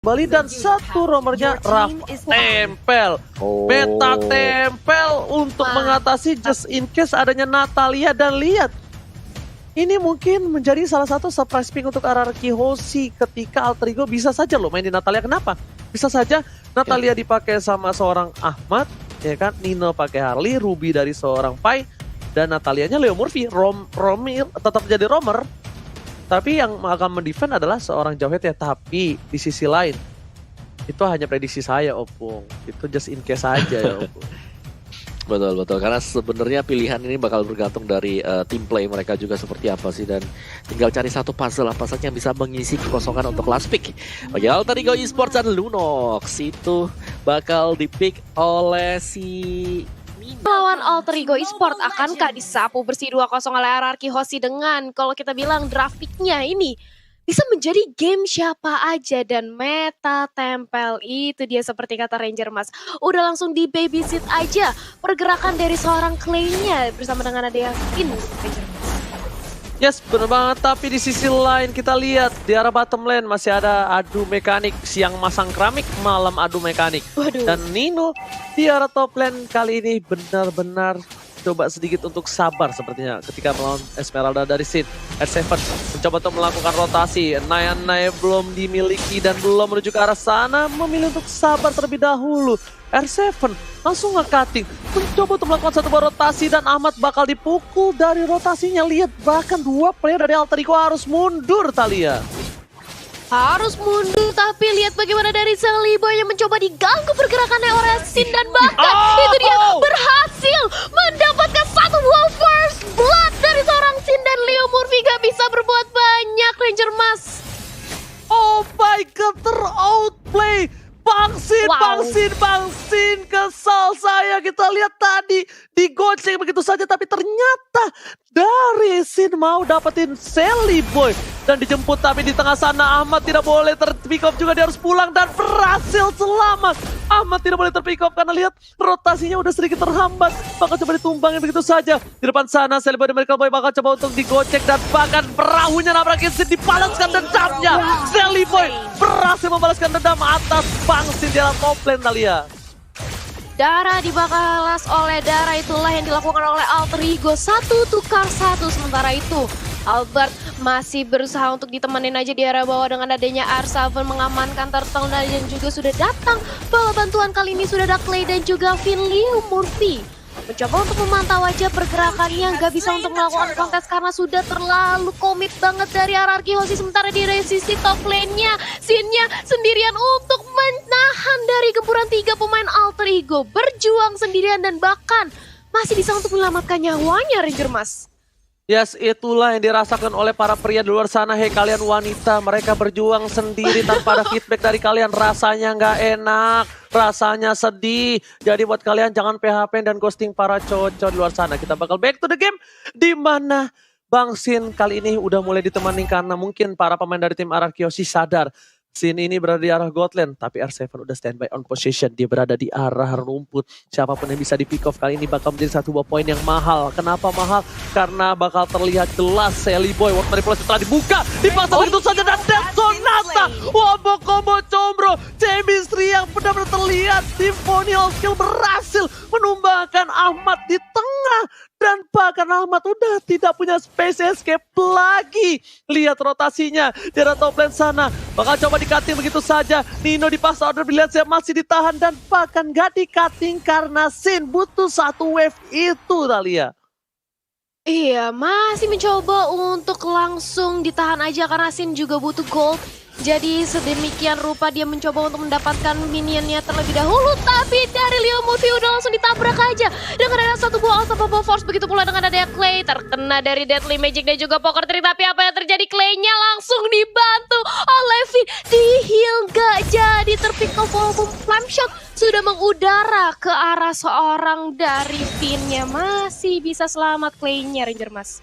Kembali dan satu romernya Raf tempel. Meta tempel untuk mengatasi just in case adanya Natalia. Dan lihat, ini mungkin menjadi salah satu surprise pick untuk RRQ Hoshi ketika Alter Ego bisa saja loh main di Natalia. Kenapa? Bisa saja Natalia dipakai sama seorang Ahmad, ya kan? Nino pakai Harley, Ruby dari seorang Pai, dan Natalianya Leo Murphy. Romir tetap jadi romer. Tapi yang akan mendefend adalah seorang Jawhead ya. Tapi di sisi lain, itu hanya prediksi saya, Opung. Itu just in case aja ya, Opung. Betul. Karena sebenarnya pilihan ini bakal bergantung dari team play mereka juga seperti apa sih. Dan tinggal cari satu puzzle apa saja yang bisa mengisi kekosongan untuk last pick. Bagi Alter Ego Esports dan Lunox itu bakal dipick oleh si... Lawan Alter Ego Esports akankah disapu bersih 2-0 oleh RRQ Hoshi dengan kalau kita bilang draft pick-nya ini bisa menjadi game siapa aja, dan meta tempel itu dia seperti kata Ranger Mas. Udah langsung di babysit aja pergerakan dari seorang Clay-nya bersama dengan ada yang Ranger Mas. Yes, benar banget. Tapi di sisi lain kita lihat di arah bottom lane masih ada adu mekanik. Siang masang keramik, malam adu mekanik. Waduh. Dan Nino di arah top lane kali ini benar-benar coba sedikit untuk sabar sepertinya ketika melawan Esmeralda dari Sin. R7 mencoba untuk melakukan rotasi. Naya belum dimiliki dan belum menuju ke arah sana. Memilih untuk sabar terlebih dahulu. R7 langsung nge-cutting, mencoba untuk melakukan satu buah rotasi dan Ahmad bakal dipukul dari rotasinya. Lihat, bahkan dua player dari Alter Ego harus mundur, Thalia. Harus mundur, tapi lihat bagaimana dari Celiboy yang mencoba diganggu pergerakannya oleh Sin, dan bahkan itu dia berhasil mendapatkan satu buah first blood dari seorang Sin, dan Leo Murphy gak bisa berbuat banyak, Ranger Mas. Oh my god, ter-outplay. Bang Sin, kesal saya. Kita lihat tadi digoceng begitu saja, tapi ternyata dari Sin mau dapetin Celiboy. Dan dijemput, tapi di tengah sana Ahmad tidak boleh ter-pick off juga, dia harus pulang dan berhasil selamat. Ahmad tidak boleh ter-pick off karena lihat rotasinya udah sedikit terhambat. Bakal coba ditumbangin begitu saja. Di depan sana Celiboy dan Merkel Boy bakal coba untuk digocek dan bahkan perahunya nabrakin Sin, dibalaskan dendamnya. Celiboy berhasil membalaskan dendam atas Bang Sin di dalam top lane, Thalia. Dara dibalas oleh Dara, itulah yang dilakukan oleh Alter Ego. 1 tukar 1. Sementara itu Albert masih berusaha untuk ditemenin aja di area bawah dengan adanya R7 mengamankan turtle, dan juga sudah datang bawa bantuan. Kali ini sudah ada Clay dan juga Leo Murphy. Mencoba untuk memantau aja pergerakannya, nggak bisa untuk melakukan kontes karena sudah terlalu komit banget dari RRQ Hoshi. Sementara di sisi top lane-nya, Sin-nya sendirian untuk menahan dari gempuran 3 pemain Alter Ego. Berjuang sendirian dan bahkan masih bisa untuk menyelamatkan nyawanya, Ranger Mas. Yes, itulah yang dirasakan oleh para pria di luar sana. Hei kalian wanita, mereka berjuang sendiri tanpa ada feedback dari kalian. Rasanya nggak enak, rasanya sedih. Jadi buat kalian jangan PHP dan ghosting para cowok-cowok di luar sana. Kita bakal back to the game, di mana Bang Sin kali ini udah mulai ditemani karena mungkin para pemain dari tim RRQ Hoshi sadar Sin ini berada di arah Godland, tapi R7 udah standby on position. Dia berada di arah rumput. Siapapun yang bisa di pick off kali ini bakal menjadi satu buah poin yang mahal. Kenapa mahal? Karena bakal terlihat jelas Celiboy waktu manipulasi telah dibuka. Dipaksa begitu saja dan Death Sonata. Wombo combo combro. Chemistry yang benar-benar terlihat. Symphony of Skill berhasil menumbangkan Ahmad di tengah. Dan bahkan Ahmad udah tidak punya space escape lagi. Lihat rotasinya di arah top lane sana. Bakal coba di-cutting begitu saja. Nino dipaksa order, lihat saya masih ditahan. Dan bahkan gak di-cutting karena Sin butuh satu wave itu, Thalia. Iya, masih mencoba untuk langsung ditahan aja karena Sin juga butuh gold. Jadi sedemikian rupa dia mencoba untuk mendapatkan minionnya terlebih dahulu. Tapi dari Leo Murphy udah langsung ditabrak aja dengan ada satu buah Unstoppable Force. Begitu pula dengan ada Clay terkena dari Deadly Magic dan juga Poker Tree. Tapi apa yang terjadi? Clay-nya langsung dibantu oleh Finn. Di heal gak jadi terpick off walaupun Flame Shot sudah mengudara ke arah seorang dari Finn-nya. Masih bisa selamat Clay-nya, Ranger Mas.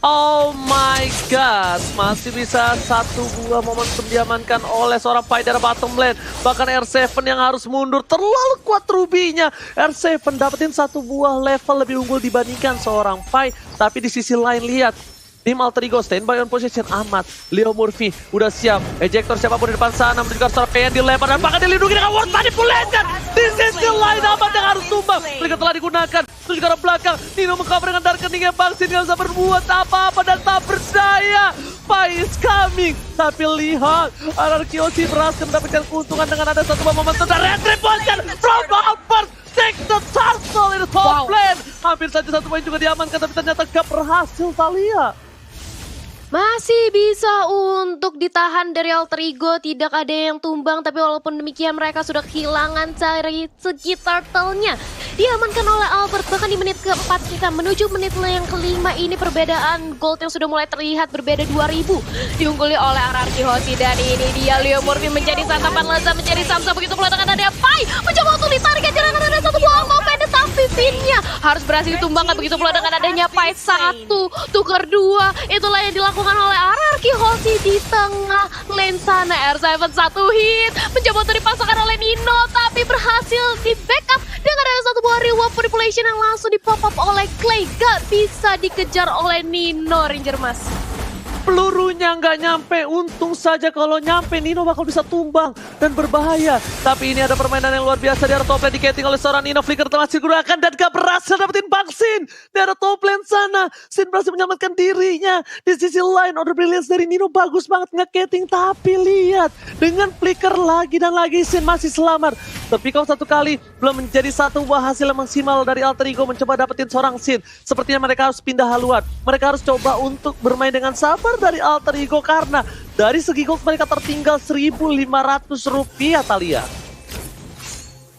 Oh my god, masih bisa satu buah momentum diamankan oleh seorang fighter bottom lane. Bahkan R7 yang harus mundur, terlalu kuat Ruby-nya. R7 dapetin satu buah level lebih unggul dibandingkan seorang Pai. Tapi di sisi lain lihat, Tim Alter Ego standby on position. Ahmad, Leo Murphy udah siap. Ejector siapapun di depan sana menuju ke arah PN dilempar dan bahkan dilindungi dengan Ward Manipulation. Di sisi lain Ahmad yang harus tumbang. Mereka telah digunakan menuju ke arah belakang. Nino mengcover dengan Darkening yang Bangsin gak bisa berbuat apa-apa dan tak berdaya. Pai is coming. Tapi lihat, RRQ berhasil mendapatkan keuntungan dengan ada satu momentum dan retribution from Albert. Take the turtle in the top lane. Hampir saja satu poin juga diamankan tapi ternyata gak berhasil Thalia. Masih bisa untuk ditahan dari Alter Ego, tidak ada yang tumbang, tapi walaupun demikian mereka sudah kehilangan dari segi turtle-nya. Diamankan oleh Albert, bahkan di menit keempat kita menuju menit yang kelima ini perbedaan gold yang sudah mulai terlihat berbeda 2000. Diungguli oleh RRQ Hoshi dan ini dia Leo Murphy menjadi santapan lezat, menjadi samsa begitu pula dengan ada Pai. Mencoba untuk ditarik aja dan ada satu buah mau pendek tapi pinnya harus berhasil ditumbangkan begitu pula dengan adanya Pai 1, tukar 2. Itulah yang dilakukan oleh RRQ Hoshi di tengah lane sana. R7 satu hit mencoba untuk dipasangkan oleh Nino tapi berhasil di backup dengan ada satu buah reward manipulation yang langsung di pop up oleh Clay. Gak bisa dikejar oleh Nino Ranger Mas. Pelurunya nggak nyampe, untung saja kalau nyampe Nino bakal bisa tumbang dan berbahaya. Tapi ini ada permainan yang luar biasa di arah top lane diketing oleh seorang Nino. Flicker termasuk digunakan dan gak berhasil dapetin Bang Sin. Di arah top lane sana, Sin berhasil menyelamatkan dirinya. Di sisi lain, order brilliance dari Nino bagus banget ngeketing. Tapi lihat, dengan flicker lagi dan lagi Sin masih selamat. Tapi kalau satu kali belum menjadi satu buah hasil yang maksimal dari Alter Ego mencoba dapetin seorang Sin. Sepertinya mereka harus pindah haluan. Mereka harus coba untuk bermain dengan sabar dari Alter Ego karena dari segi gold mereka tertinggal 1.500 rupiah Thalia.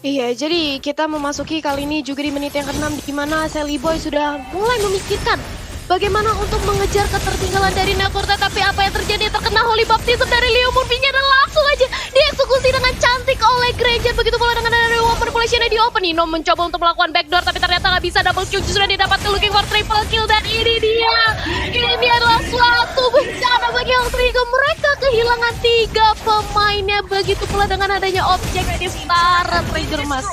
Iya, jadi kita memasuki kali ini juga di menit yang ke-6 di mana Sally Boy sudah mulai memikirkan bagaimana untuk mengejar ketertinggalan dari Nekurta. Tapi apa yang terjadi? Terkena Holy Baptism dari Leo Murphy-nya dan langsung aja dieksekusi dengan cantik oleh Granger. Begitu pula dengan ada reward manipulation-nya di open. Nino mencoba untuk melakukan backdoor tapi ternyata nggak bisa. Double kill justru didapatkan, looking for triple kill dan ini dia. Ini adalah suatu bencana bagi Alter Ego. Mereka kehilangan 3 pemainnya. Begitu pula dengan adanya objektif Tarat Ranger Mas.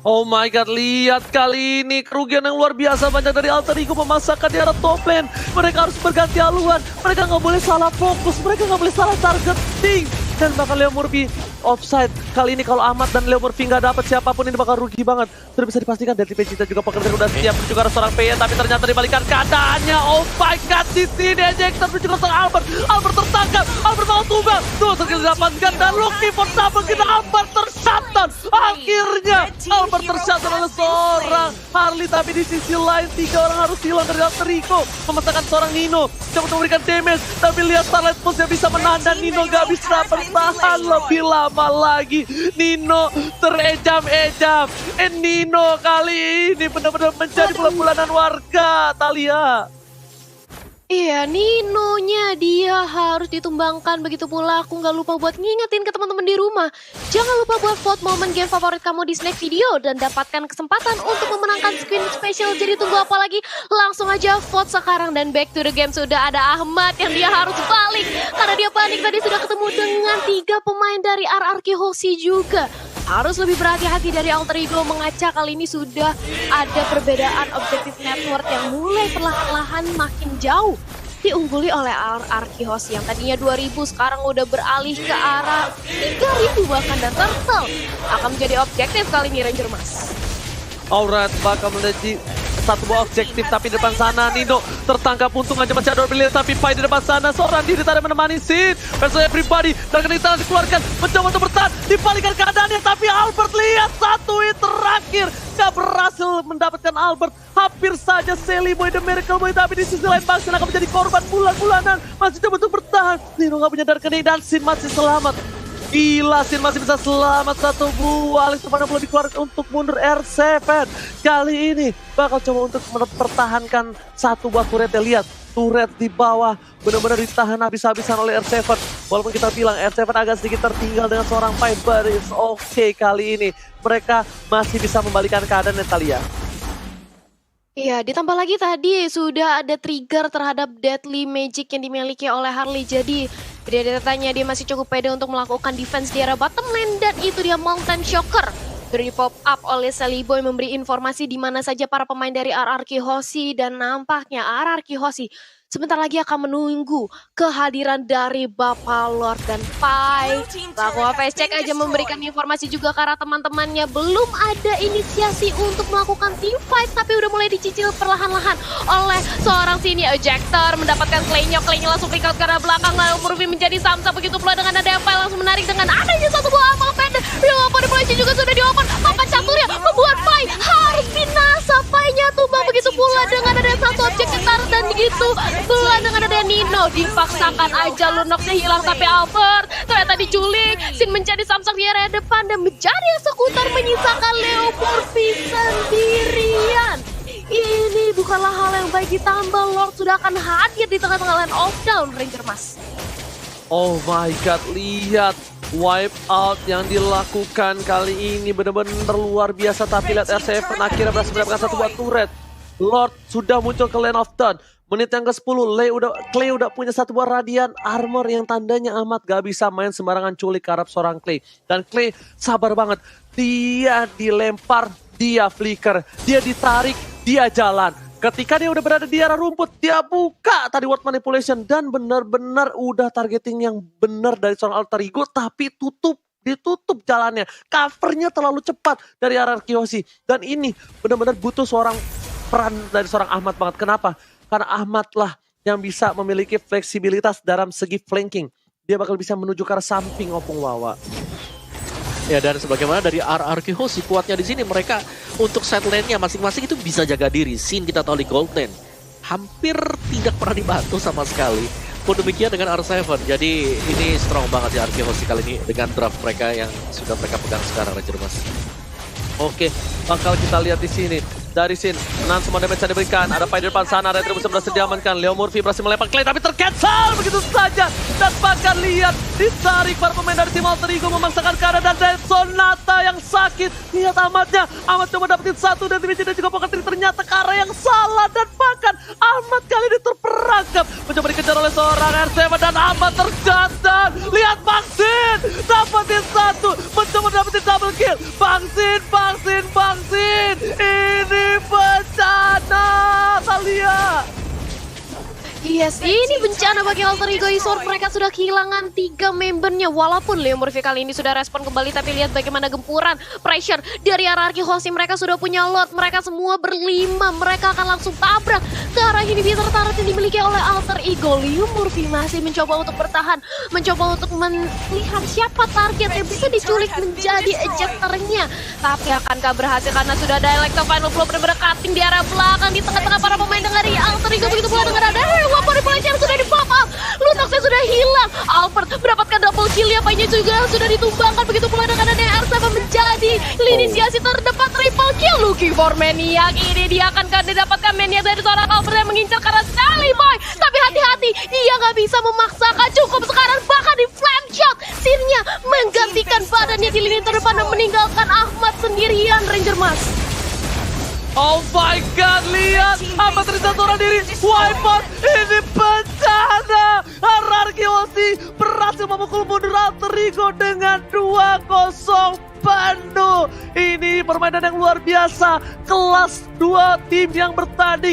Oh my god, lihat kali ini kerugian yang luar biasa banyak dari Alter Ego memasakkan di arah top lane. Mereka harus berganti haluan, mereka nggak boleh salah fokus, mereka nggak boleh salah targeting. Dan bakal Leo Murphy offside. Kali ini kalau Ahmad dan Leo Murphy nggak dapat siapapun ini bakal rugi banget. Sudah bisa dipastikan dari Vegeta juga pekerjaan udah siap menuju ke arah seorang PN. Tapi ternyata dibalikan keadaannya. Oh my god, di sini ejector menuju ke seorang Albert. Albert tertangkap, Albert mau tumbang. Tuh terkira didapatkan dan looking for double kita Albert tershutdown. Akhirnya Albert tershutdown oleh seorang Harley. Tapi di sisi lain 3 orang harus hilang dari Alter Ego. Memasakkan seorang Nino, coba memberikan damage. Tapi lihat Starlight Pulse yang bisa menahan dan Nino gak bisa bertahan lebih lama lagi. Nino terejam-ejam. Nino kali ini benar-benar menjadi bulan-bulanan warga Thalia. Iya, Ninonya dia harus ditumbangkan. Begitu pula aku nggak lupa buat ngingetin ke teman-teman di rumah. Jangan lupa buat vote momen game favorit kamu di snack video dan dapatkan kesempatan untuk memenangkan screen special. Jadi tunggu apa lagi? Langsung aja vote sekarang dan back to the game. Sudah ada Ahmad yang dia harus balik karena dia panik tadi sudah ketemu dengan 3 pemain dari RRQ Hoshi juga. Harus lebih berhati-hati dari Alter Ego mengaca kali ini sudah ada perbedaan objektif network yang mulai perlahan-lahan makin jauh. Diungguli oleh RRQ Hoshi yang tadinya 2000 sekarang udah beralih ke arah 3000 bahkan dan Turtle akan menjadi objektif kali ini Ranger Mas. Alright, bakal menjadi satu buah objektif tapi di depan sana Nino tertangkap, untung aja masih ada Orbilia tapi Pai di depan sana seorang diri tadi menemani Sin versus everybody dan kenikmatan dikeluarkan mencoba untuk bertahan dibalikan keadaannya tapi Albert lihat satu hit terakhir gak berhasil mendapatkan Albert. Hampir saja Sally Boy the Miracle Boy tapi di sisi lain Bangsin akan menjadi korban bulan-bulanan. Masih coba untuk bertahan, Nino gak menyadarkan dan Sin masih selamat. Gila, Sin masih bisa selamat satu buah. Alex Tufana belum dikeluarkan untuk mundur R7. Kali ini bakal coba untuk mempertahankan satu buah turret. Lihat, turret di bawah benar-benar ditahan habis-habisan oleh R7. Walaupun kita bilang R7 agak sedikit tertinggal dengan seorang Pai, but it's okay kali ini. Mereka masih bisa membalikan keadaan Natalia. Iya, ditambah lagi tadi sudah ada trigger terhadap Deadly Magic yang dimiliki oleh Harley. Jadi, tanya dia masih cukup pede untuk melakukan defense di arah bottom lane. Dan itu dia Mountain Shocker. Dari pop up oleh Sally Boy memberi informasi di mana saja para pemain dari RRQ Hoshi. Dan nampaknya RRQ Hoshi sebentar lagi akan menunggu kehadiran dari Bapak Lord dan Pai. Lakukan face check aja memberikan informasi juga karena teman-temannya belum ada inisiasi untuk melakukan team fight, tapi udah mulai dicicil perlahan-lahan oleh seorang sini ejector mendapatkan Clay-nya langsung pick out ke arah belakang, lalu Murphy menjadi samsa, begitu pula dengan ada Pai langsung menarik dengan adanya satu buah amal pendek. Real manipulation juga sudah diopen, papan caturnya membuat Pai harus binasa. Pai-nya tumbang, begitu pula dengan ada satu objek ditaruh dan begitu pula dengan ada Nino. Dipaksakan aja Lunoxnya hilang, tapi Albert ternyata diculik. Sin menjadi samsak di area depan dan menjadi eksekutor menyisakan Leo Murphy sendirian. Ini bukanlah hal yang baik, ditambah Lord sudah akan hadir di tengah-tengah land of down Ranger Mas. Oh my god, lihat wipe out yang dilakukan kali ini benar-benar luar biasa. Tapi lihat R7 akhirnya berhasil mendapatkan satu buah turret. Lord sudah muncul ke Land of Dawn. Menit yang ke-10, Clay udah punya satu buah Radiant Armor yang tandanya amat gak bisa main sembarangan culik ke arah seorang Clay. Dan Clay sabar banget. Dia dilempar, dia flicker, dia ditarik, dia jalan. Ketika dia udah berada di area rumput, dia buka tadi word manipulation dan benar-benar udah targeting yang benar dari seorang alter ego, tapi ditutup jalannya. Covernya terlalu cepat dari arah Kyoshi. Dan ini benar-benar butuh seorang peran dari seorang Ahmad banget. Kenapa? Karena Ahmad lah yang bisa memiliki fleksibilitas dalam segi flanking. Dia bakal bisa menuju ke arah samping Opung Wawa. Ya, dan sebagaimana dari RRQ Hoshi, kuatnya di sini mereka untuk side lane-nya masing-masing itu bisa jaga diri. Sin kita tahu di gold lane hampir tidak pernah dibantu sama sekali. Pun demikian dengan R7. Jadi ini strong banget ya RRQ Hoshi kali ini dengan draft mereka yang sudah mereka pegang sekarang, Ranger Mas. Oke, bakal kita lihat di sini. Dari Sin, menahan semua damage yang diberikan. Ada Pai di depan sana, Retribution berhasil diamankan. Leo Murphy berhasil melempar Clay, tapi tercancel begitu saja. Dan bahkan lihat, ditarik para pemain dari tim Alter Ego memaksakan ke arah dan Sonata yang sakit. Lihat Ahmadnya, Ahmad coba dapetin satu dan Dimitri dan juga Pokatri ternyata ke arah yang salah. Dan bahkan Ahmad kali ini terperangkap. Mencoba dikejar oleh seorang R7 dan Ahmad tergantung. Lihat Bang Sin, dapetin satu. Mencoba dapetin double kill. Bang Sin. Ini bencana, Talia. Yes, ini bencana bagi Alter Ego Esports. Mereka sudah kehilangan 3 membernya. Walaupun Leo Murphy kali ini sudah respon kembali, tapi lihat bagaimana gempuran pressure dari RRQ Hoshi. Mereka sudah punya Lord, mereka semua berlima. Mereka akan langsung tabrak ke arah inhibitor turret yang dimiliki oleh Alter Ego. Leo Murphy masih mencoba untuk bertahan, mencoba untuk melihat siapa target yang bisa diculik menjadi ejectornya. Tapi akankah berhasil karena sudah ada Electro Final Blow benar-benar cutting di arah belakang di tengah-tengah para pemain dari Alter Ego. Begitu pula dengan ada manipulation sudah di-pop up. Lunoxnya sudah hilang. Albert mendapatkan double kill ya. Pai-nya juga sudah ditumbangkan. Begitu pula dengan ada R7 menjadi inisiasi terdepan triple kill. Looking for Maniac. Ini dia akan didapatkan Maniac dari seorang Albert yang mengincar karena Sally Boy. Tapi hati-hati, dia nggak bisa memaksakan. Cukup sekarang bahkan di flame shot. Sinnya menggantikan badannya di lini terdepan dan meninggalkan Ahmad sendirian, Ranger Mas. Oh my god, lihat Ahmad terjatuh seorang diri. Wipe out, ini bencana. RRQ Hoshi berhasil memukul mundur Alter Ego dengan 2-0 penuh. Ini permainan yang luar biasa. Kelas 2 tim yang bertanding.